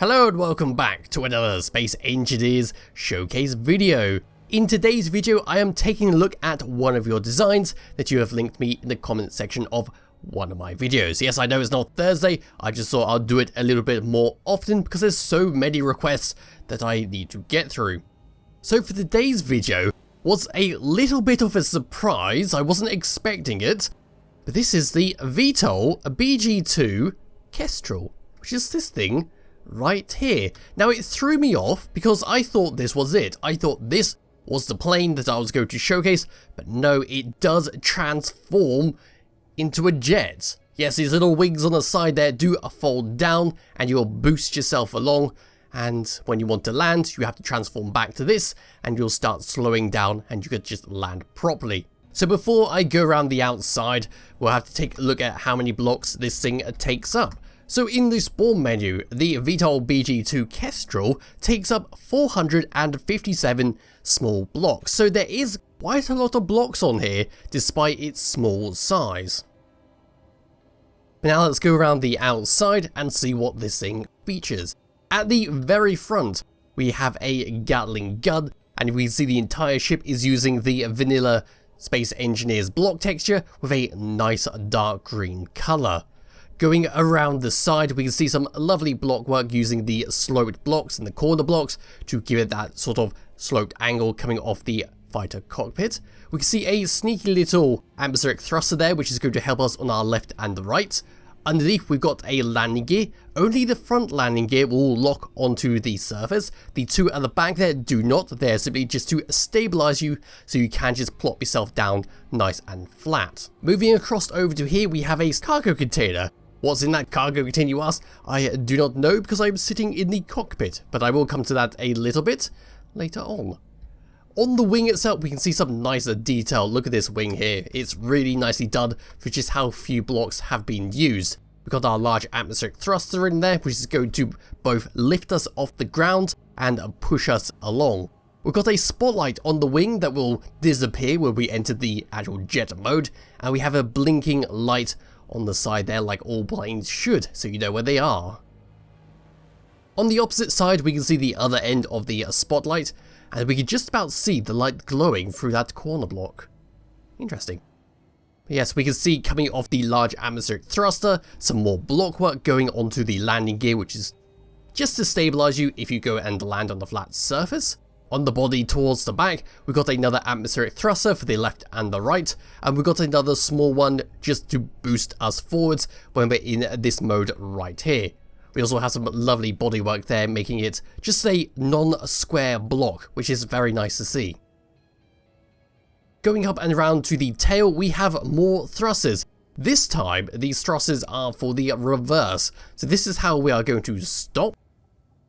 Hello and welcome back to another Space Engineers Showcase video. In today's video I am taking a look at one of your designs that you have linked me in the comment section of one of my videos. Yes, I know it's not Thursday, I just thought I'll do it a little bit more often because there's so many requests that I need to get through. So for today's video was a little bit of a surprise, I wasn't expecting it, but this is the VTOL BG-2 Kestrel, which is this thing right here. Now it threw me off because I thought this was it. I thought this was the plane that I was going to showcase, but no, it does transform into a jet. Yes, these little wings on the side there do fold down and you'll boost yourself along, and when you want to land you have to transform back to this and you'll start slowing down and you could just land properly. So before I go around the outside, we'll have to take a look at how many blocks this thing takes up. So in the spawn menu, the VTOL BG-2 Kestrel takes up 457 small blocks. So there is quite a lot of blocks on here, despite its small size. Now let's go around the outside and see what this thing features. At the very front, we have a Gatling gun, and we see the entire ship is using the vanilla Space Engineers block texture with a nice dark green colour. Going around the side, we can see some lovely block work using the sloped blocks and the corner blocks to give it that sort of sloped angle coming off the fighter cockpit. We can see a sneaky little atmospheric thruster there, which is going to help us on our left and the right. Underneath, we've got a landing gear. Only the front landing gear will lock onto the surface. The two at the back there do not. They're simply just to stabilize you so you can just plop yourself down nice and flat. Moving across over to here, we have a cargo container. What's in that cargo container, you ask? I do not know because I'm sitting in the cockpit, but I will come to that a little bit later on. On the wing itself, we can see some nicer detail. Look at this wing here. It's really nicely done for just how few blocks have been used. We've got our large atmospheric thruster in there, which is going to both lift us off the ground and push us along. We've got a spotlight on the wing that will disappear when we enter the actual jet mode, and we have a blinking light on the side there like all planes should, so you know where they are. On the opposite side, we can see the other end of the spotlight, and we can just about see the light glowing through that corner block. Interesting. But yes, we can see coming off the large atmospheric thruster, some more block work going onto the landing gear, which is just to stabilize you if you go and land on the flat surface. On the body towards the back, we've got another atmospheric thruster for the left and the right, and we've got another small one just to boost us forwards when we're in this mode right here. We also have some lovely bodywork there, making it just a non-square block, which is very nice to see. Going up and around to the tail, we have more thrusters. This time, these thrusters are for the reverse, so this is how we are going to stop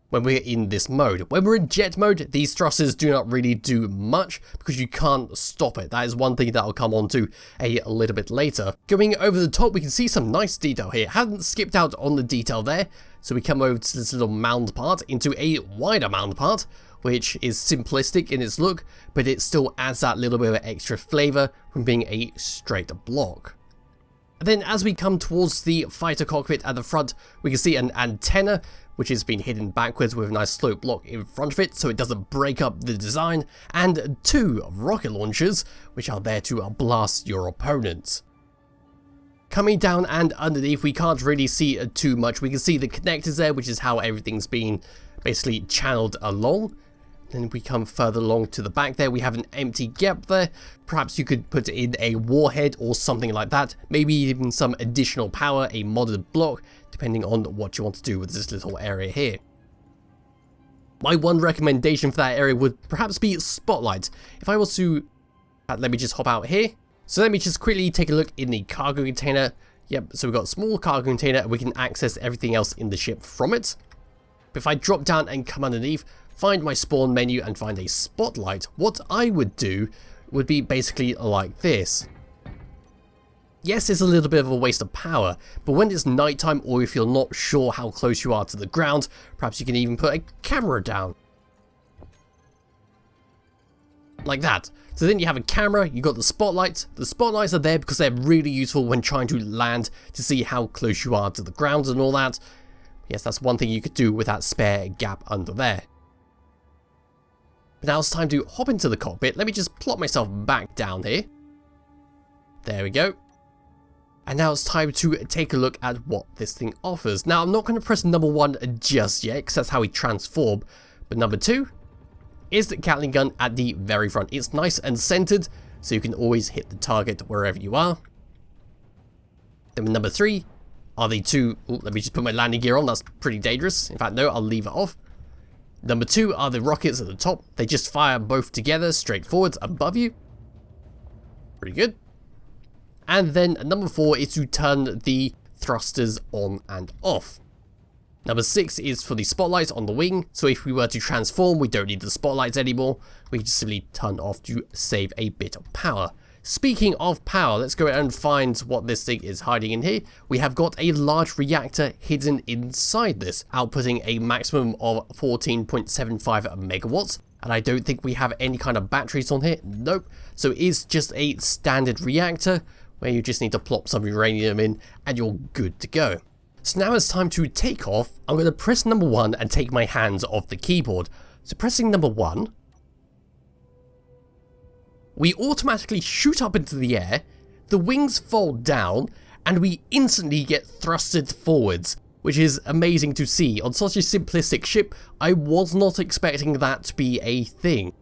when we're in this mode. When we're in jet mode, these thrusters do not really do much because you can't stop it. That is one thing that I'll come on to a little bit later. Going over the top, we can see some nice detail here. Haven't skipped out on the detail there, so we come over to this little mound part into a wider mound part, which is simplistic in its look, but it still adds that little bit of extra flavor from being a straight block. And then as we come towards the fighter cockpit at the front, we can see an antenna which has been hidden backwards with a nice slope block in front of it so it doesn't break up the design, and two rocket launchers which are there to blast your opponents. Coming down and underneath, we can't really see too much. We can see the connectors there, which is how everything's been basically channeled along. Then we come further along to the back there, we have an empty gap there. Perhaps you could put in a warhead or something like that, maybe even some additional power, a modded block, depending on what you want to do with this little area here. My one recommendation for that area would perhaps be spotlights. If I was to, let me just hop out here. So let me just quickly take a look in the cargo container. Yep, so we've got a small cargo container and we can access everything else in the ship from it. But if I drop down and come underneath, find my spawn menu and find a spotlight, what I would do would be basically like this. Yes, it's a little bit of a waste of power, but when it's nighttime or if you're not sure how close you are to the ground, perhaps you can even put a camera down. Like that. So then you have a camera, you got the spotlights. The spotlights are there because they're really useful when trying to land to see how close you are to the ground and all that. Yes, that's one thing you could do with that spare gap under there. But now it's time to hop into the cockpit. Let me just plot myself back down here. There we go. And now it's time to take a look at what this thing offers. Now, I'm not going to press number 1 just yet, because that's how we transform. But number 2 is the Gatling gun at the very front. It's nice and centered, so you can always hit the target wherever you are. Then number 3 are the two... Ooh, let me just put my landing gear on. That's pretty dangerous. In fact, no, I'll leave it off. Number 2 are the rockets at the top. They just fire both together, straight forwards, above you. Pretty good. And then number 4 is to turn the thrusters on and off. Number 6 is for the spotlights on the wing, so if we were to transform, we don't need the spotlights anymore. We can just simply turn off to save a bit of power. Speaking of power, let's go and find what this thing is hiding in here. We have got a large reactor hidden inside this, outputting a maximum of 14.75 megawatts. And I don't think we have any kind of batteries on here. Nope. So it is just a standard reactor where you just need to plop some uranium in and you're good to go. So now it's time to take off. I'm going to press number 1 and take my hands off the keyboard. So pressing number 1, we automatically shoot up into the air, the wings fold down, and we instantly get thrusted forwards, which is amazing to see. On such a simplistic ship, I was not expecting that to be a thing.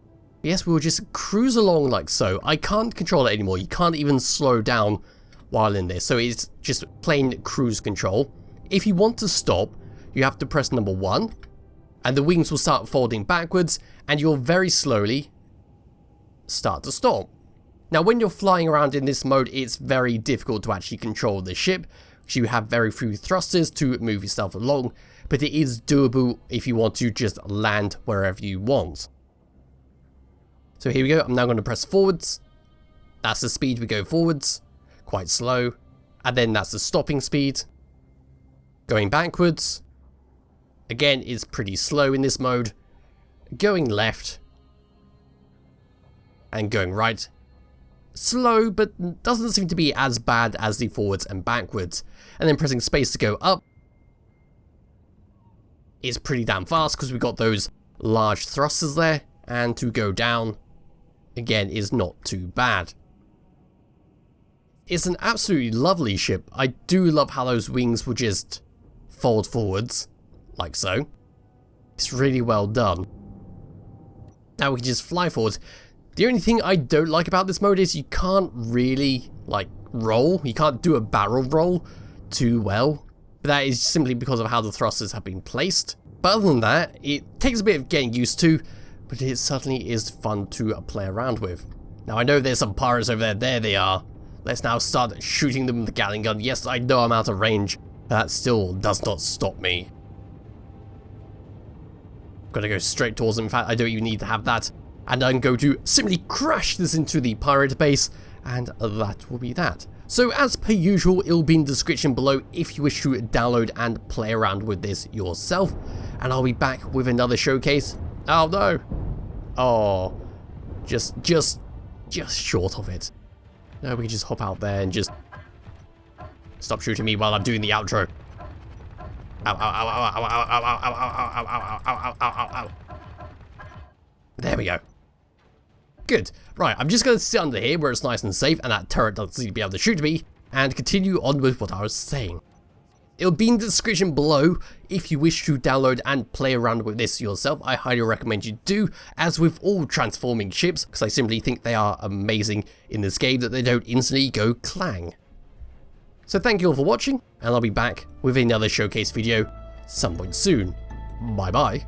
Yes, we will just cruise along like so. I can't control it anymore. You can't even slow down while in this, so it's just plain cruise control. If you want to stop, you have to press number 1, and the wings will start folding backwards, and you'll very slowly start to stop. Now, when you're flying around in this mode, it's very difficult to actually control the ship, because you have very few thrusters to move yourself along, but it is doable if you want to just land wherever you want. So here we go. I'm now going to press forwards. That's the speed we go forwards, quite slow, and then that's the stopping speed. Going backwards, again, is pretty slow in this mode. Going left, and going right, slow, but doesn't seem to be as bad as the forwards and backwards. And then pressing space to go up is pretty damn fast because we've got those large thrusters there, and to go down, again, is not too bad. It's an absolutely lovely ship. I do love how those wings will just fold forwards, like so. It's really well done. Now we can just fly forwards. The only thing I don't like about this mode is you can't really, like, roll. You can't do a barrel roll too well. But that is simply because of how the thrusters have been placed. But other than that, it takes a bit of getting used to, but it certainly is fun to play around with. Now I know there's some pirates over there. There they are. Let's now start shooting them with the Gatling gun. Yes, I know I'm out of range. That still does not stop me. Gotta go straight towards them. In fact, I don't even need to have that. And I'm going to simply crash this into the pirate base, and that will be that. So as per usual, it'll be in the description below if you wish to download and play around with this yourself. And I'll be back with another showcase. Oh no. Oh, just short of it. No, we can just hop out there and just stop shooting me while I'm doing the outro. Ow, ow, ow, ow, ow, ow, ow, ow, ow, ow, ow, ow, ow, ow. There we go. Good. Right, I'm just going to sit under here where it's nice and safe and that turret doesn't seem to be able to shoot me, and continue on with what I was saying. It'll be in the description below if you wish to download and play around with this yourself. I highly recommend you do, as with all transforming ships, because I simply think they are amazing in this game that they don't instantly go clang. So thank you all for watching, and I'll be back with another showcase video some point soon. Bye bye.